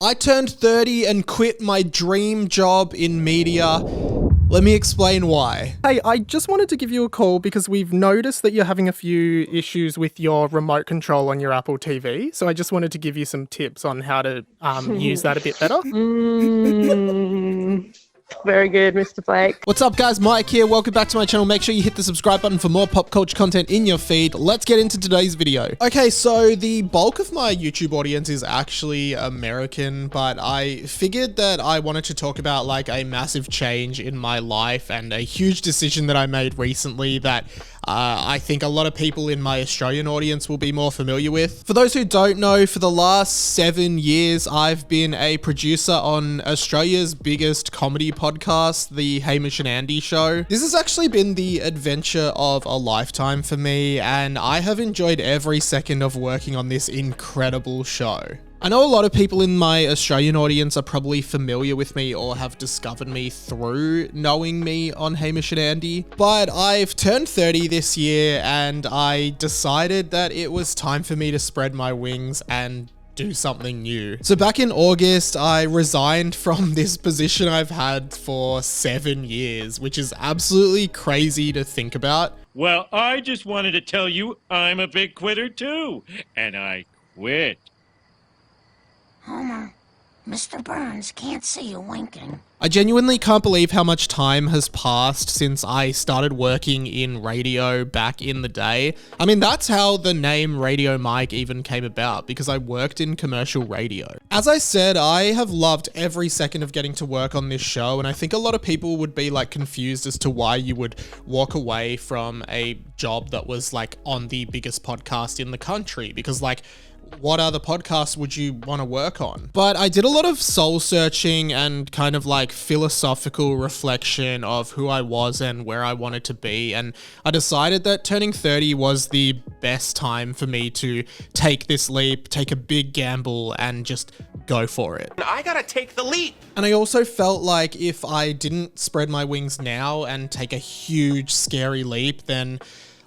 I turned 30 and quit my dream job in media. Let me explain why. Hey, I just wanted to give you a call because we've noticed that you're having a few issues with your remote control on your Apple TV. So I just wanted to give you some tips on how to use that a bit better. Very good, Mr. Blake. What's up, guys? Mike here. Welcome back to my channel. Make sure you hit the subscribe button for more pop culture content in your feed. Let's get into today's video. Okay, so the bulk of my YouTube audience is actually American, but I figured that I wanted to talk about like a massive change in my life and a huge decision that I made recently that I think a lot of people in my Australian audience will be more familiar with. For those who don't know, for the last 7 years, I've been a producer on Australia's biggest comedy podcast, the Hamish and Andy show. This has actually been the adventure of a lifetime for me, and I have enjoyed every second of working on this incredible show. I know a lot of people in my Australian audience are probably familiar with me or have discovered me through knowing me on Hamish and Andy, but I've turned 30 this year and I decided that it was time for me to spread my wings and do something new. So back in August, I resigned from this position I've had for 7 years, which is absolutely crazy to think about. Well, I just wanted to tell you I'm a big quitter too, and I quit. Homer, Mr. Burns can't see you winking. I genuinely can't believe how much time has passed since I started working in radio back in the day. I mean, that's how the name Radio Mike even came about, because I worked in commercial radio. As I said, I have loved every second of getting to work on this show, and I think a lot of people would be like confused as to why you would walk away from a job that was like on the biggest podcast in the country, because like, what other podcasts would you want to work on? But I did a lot of soul searching and kind of like philosophical reflection of who I was and where I wanted to be. And I decided that turning 30 was the best time for me to take this leap, take a big gamble and just go for it. I gotta take the leap. And I also felt like if I didn't spread my wings now and take a huge, scary leap, then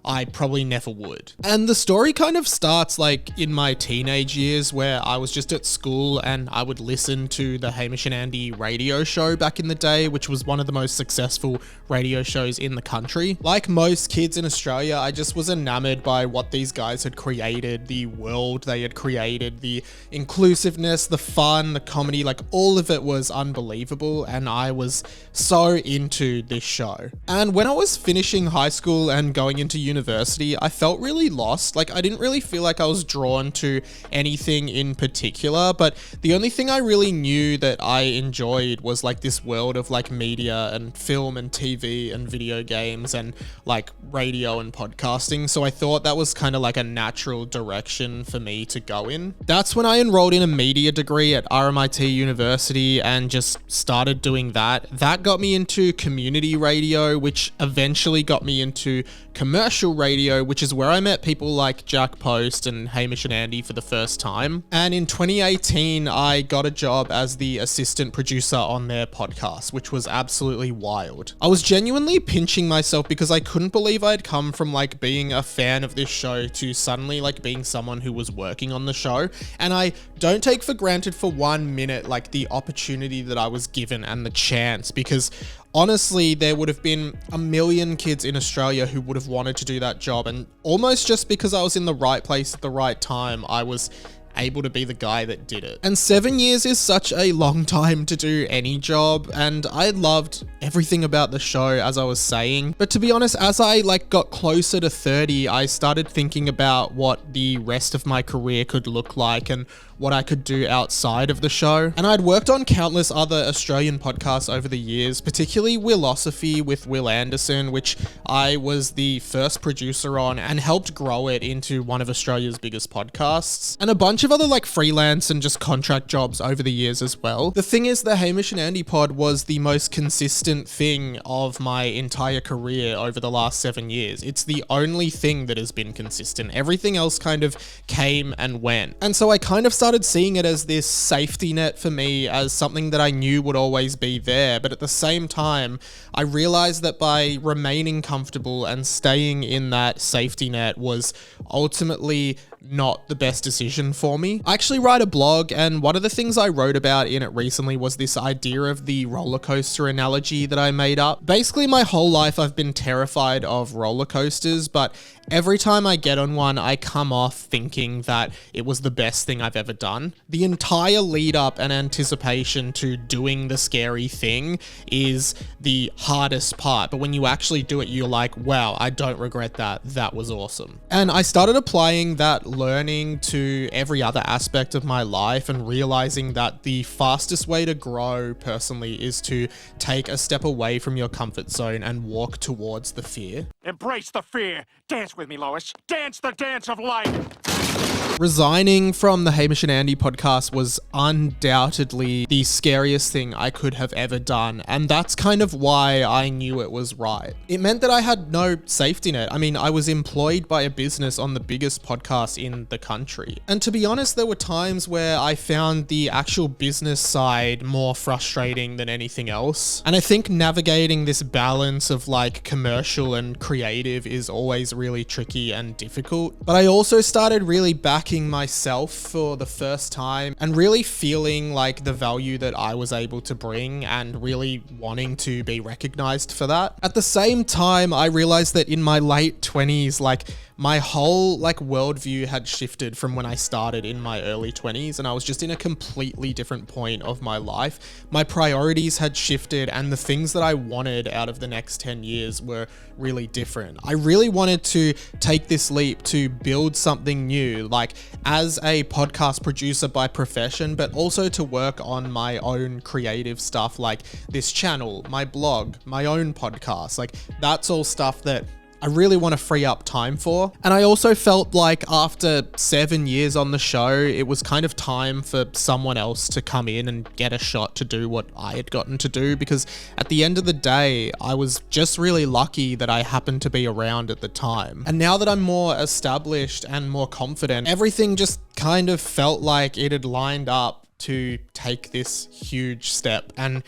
I probably never would. And the story kind of starts like in my teenage years where I was just at school and I would listen to the Hamish and Andy radio show back in the day, which was one of the most successful radio shows in the country. Like most kids in Australia, I just was enamored by what these guys had created, the world they had created, the inclusiveness, the fun, the comedy, like all of it was unbelievable. And I was so into this show. And when I was finishing high school and going into university, I felt really lost. Like I didn't really feel like I was drawn to anything in particular, but the only thing I really knew that I enjoyed was like this world of like media and film and TV and video games and like radio and podcasting. So I thought that was kind of like a natural direction for me to go in. That's when I enrolled in a media degree at RMIT University and just started doing that. That got me into community radio, which eventually got me into commercial radio, which is where I met people like Jack Post and Hamish and Andy for the first time. And in 2018, I got a job as the assistant producer on their podcast, which was absolutely wild. I was genuinely pinching myself because I couldn't believe I'd come from like being a fan of this show to suddenly like being someone who was working on the show. And I don't take for granted for 1 minute like the opportunity that I was given and the chance, because honestly, there would have been a million kids in Australia who would have wanted to do that job, and almost just because I was in the right place at the right time, I was able to be the guy that did it. And 7 years is such a long time to do any job, and I loved everything about the show, as I was saying. But to be honest, as I like got closer to 30, I started thinking about what the rest of my career could look like and what I could do outside of the show. And I'd worked on countless other Australian podcasts over the years, particularly Willosophy with Will Anderson, which I was the first producer on and helped grow it into one of Australia's biggest podcasts, and a bunch of other like freelance and just contract jobs over the years as well. The thing is, the Hamish and Andy pod was the most consistent thing of my entire career over the last 7 years. It's the only thing that has been consistent. Everything else kind of came and went. And so I kind of started seeing it as this safety net for me, as something that I knew would always be there. But at the same time, I realized that by remaining comfortable and staying in that safety net was ultimately not the best decision for me. I actually write a blog, and one of the things I wrote about in it recently was this idea of the roller coaster analogy that I made up. Basically, my whole life I've been terrified of roller coasters, but every time I get on one, I come off thinking that it was the best thing I've ever done. The entire lead up and anticipation to doing the scary thing is the hardest part, but when you actually do it, you're like, wow, I don't regret that. That was awesome. And I started applying that learning to every other aspect of my life and realizing that the fastest way to grow personally is to take a step away from your comfort zone and walk towards the fear. Embrace the fear. Dance with me, Lois. Dance the dance of life. Resigning from the Hamish and Andy podcast was undoubtedly the scariest thing I could have ever done, and that's kind of why I knew it was right. It meant that I had no safety net. I mean, I was employed by a business on the biggest podcast in the country. And to be honest, there were times where I found the actual business side more frustrating than anything else. And I think navigating this balance of like commercial and creative is always really tricky and difficult. But I also started really backing myself for the first time and really feeling like the value that I was able to bring and really wanting to be recognized for that. At the same time, I realized that in my late 20s, like my whole like worldview had shifted from when I started in my early 20s, and I was just in a completely different point of my life. My priorities had shifted, and the things that I wanted out of the next 10 years were really different. I really wanted to take this leap to build something new, like as a podcast producer by profession, but also to work on my own creative stuff like this channel, my blog, my own podcast. Like that's all stuff that I really want to free up time for. And I also felt like after 7 years on the show, it was kind of time for someone else to come in and get a shot to do what I had gotten to do, because at the end of the day, I was just really lucky that I happened to be around at the time. And now that I'm more established and more confident, everything just kind of felt like it had lined up to take this huge step. And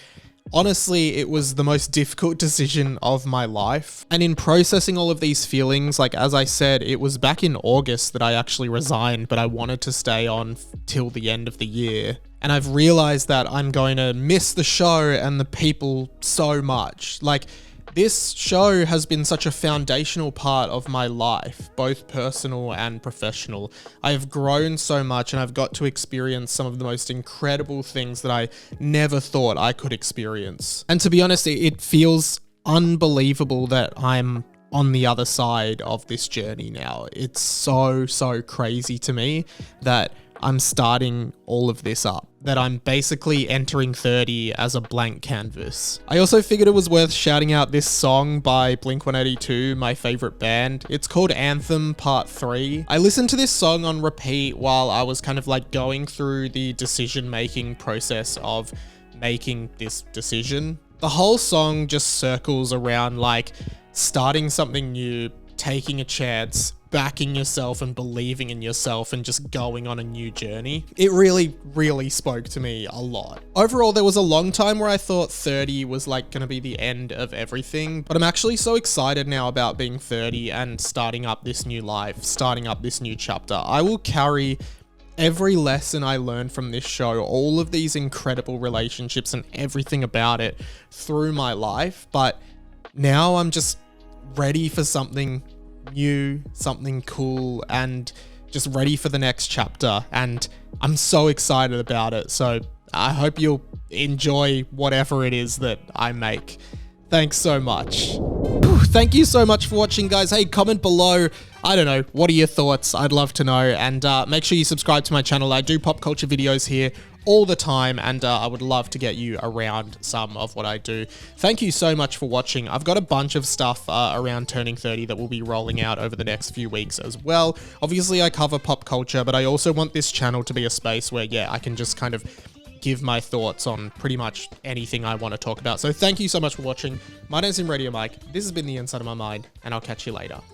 honestly, it was the most difficult decision of my life. And in processing all of these feelings, like as I said, it was back in August that I actually resigned, but I wanted to stay on till the end of the year. And I've realized that I'm going to miss the show and the people so much. Like, this show has been such a foundational part of my life, both personal and professional. I have grown so much, and I've got to experience some of the most incredible things that I never thought I could experience. And to be honest, it feels unbelievable that I'm on the other side of this journey now. It's so crazy to me that I'm starting all of this up, that I'm basically entering 30 as a blank canvas. I also figured it was worth shouting out this song by Blink-182, my favorite band. It's called Anthem Part 3. I listened to this song on repeat while I was kind of like going through the decision-making process of making this decision. The whole song just circles around like starting something new, taking a chance, backing yourself and believing in yourself, and just going on a new journey. It really spoke to me a lot. Overall, there was a long time where I thought 30 was like gonna be the end of everything, but I'm actually so excited now about being 30 and starting up this new life, starting up this new chapter. I will carry every lesson I learned from this show, all of these incredible relationships and everything about it through my life, but now I'm just ready for something new, something cool, and just ready for the next chapter, and I'm so excited about it. So I hope you'll enjoy whatever it is that I make. Thanks so much. Thank you so much for watching, guys. Hey, comment below. I don't know, what are your thoughts? I'd love to know. And make sure you subscribe to my channel. I do pop culture videos here all the time, and I would love to get you around some of what I do. Thank you so much for watching. I've got a bunch of stuff around turning 30 that will be rolling out over the next few weeks as well. Obviously, I cover pop culture, but I also want this channel to be a space where, yeah, I can just kind of give my thoughts on pretty much anything I want to talk about. So thank you so much for watching. My name's Radio Mike. This has been The Inside of My Mind, and I'll catch you later.